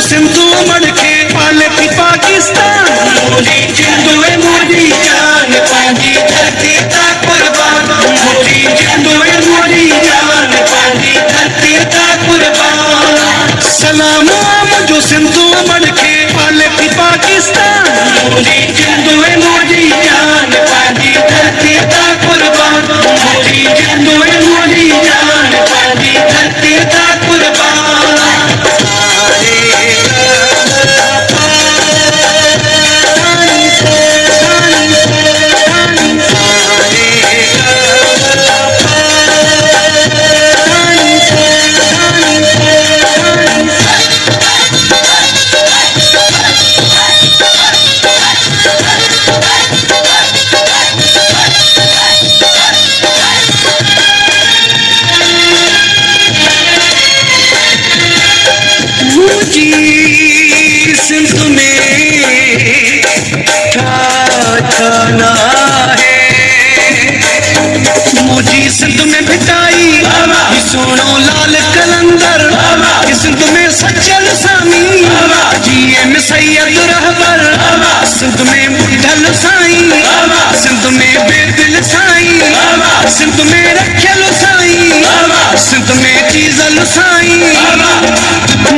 सिंधु मड़के पालती पाकिस्तान मोदी जिंदुए मोदी जान पांजी धरती ता कुर्बान मोदी जिंदुए मोदी जान पांजी धरती ता कुर्बान सलाम मुझो सिंधु मड़के पालती पाकिस्तान मोदी जिंदुए मोदी जान पांजी धरती ता कुर्बान मोदी जिंदुए मोदी जान पांजी धरती ता कुर्बान सिंधु में खाना है मुझी सिंधु में भिटाई सोनो लाल कलंदर सिंधु में सज्जल सामी जीए में सैयद रहबर सिंधु में बुढ़ल साईं सिंधु में बेदिल साईं सिंधु में रखल साईं सिंधु में चीजल साईं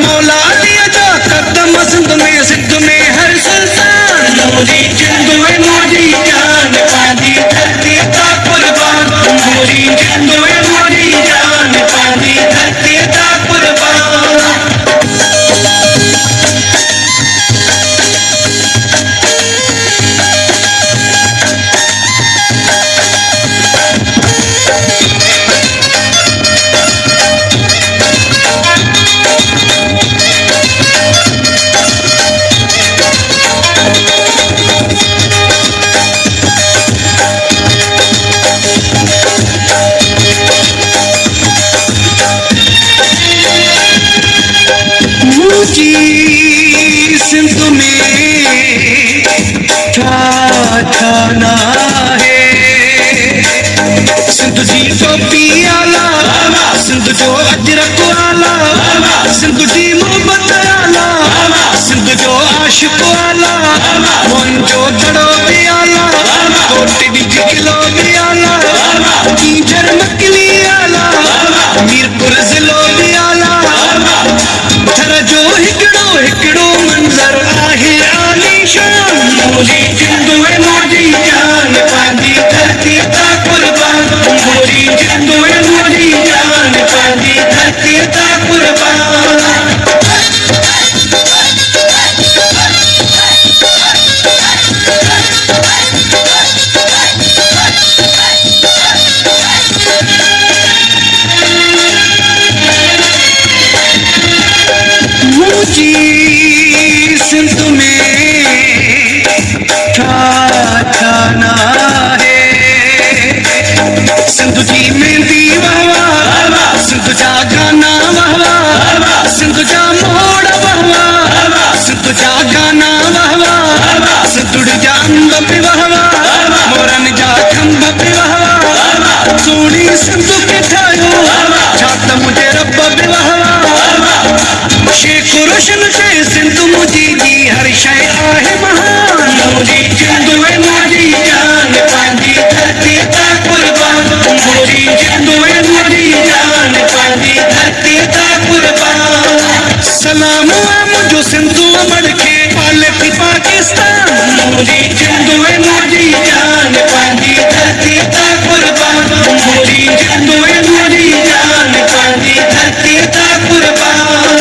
मौला लिया जा कदम सिंधु में हर सुल्तान मोदी जिंदुए मोदी जान पांजी धरती ता कुर्बान मोदी जिंदुए मोदी जान पांजी धरती ता कुर्बान सिंधु में खाना है सिंधु जी को पियाला सिंधु जो अजरक आला सिंधु जी मोहब्बत आला सिंधु जो आशिक आला मन जो दड़ो भी आला कोटी भी किलो भी आला कीजर मकली आला मीरपुर जिलो भी आला थर जो हिकड़ो मंजर आहे आलीशान मोदी जिंदुए मोदी जान पांजी धरती ता कुर्बान मोदी जिंदुए मोदी जान पांजी धरती ता कुर्बान सिंधु में खाना है सिंधु जी में दीवा सिंधु जा गाना वहवा सिंधु जा मोड़ वहवा सिंधु जा गाना वहवा सिंधु जा अंब पे वहवा मोरन जा खंभ पे वहवा सोनी सिंधु के ठायो छात मुझे रब पे वहवा शेख रोशन से सिंधु मुझी जी हर शय आहे महान मोदी जिंदुए मोदी जान पांजी धरती ता कुर्बान मोदी जिंदुए मोदी जान पांजी धरती ता कुर्बान सलाम मुझो सिंधु मड़के पालती पाकिस्तान मोदी जिंदुए मोदी जान पांजी धरती ता कुर्बान मोदी जिंदुए मोदी जान पांजी धरती ता कुर्बान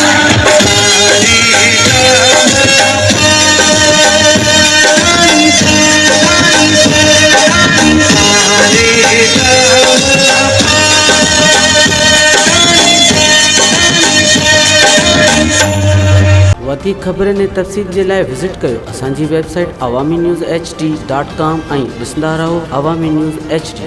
वधीक ख़बरनि ऐं तफ़सील जे लाइ विज़िट कयो असांजी वेबसाइट awamiNewsHD.com ऐं ॾिसंदा रहो अवामी न्यूज़ HD।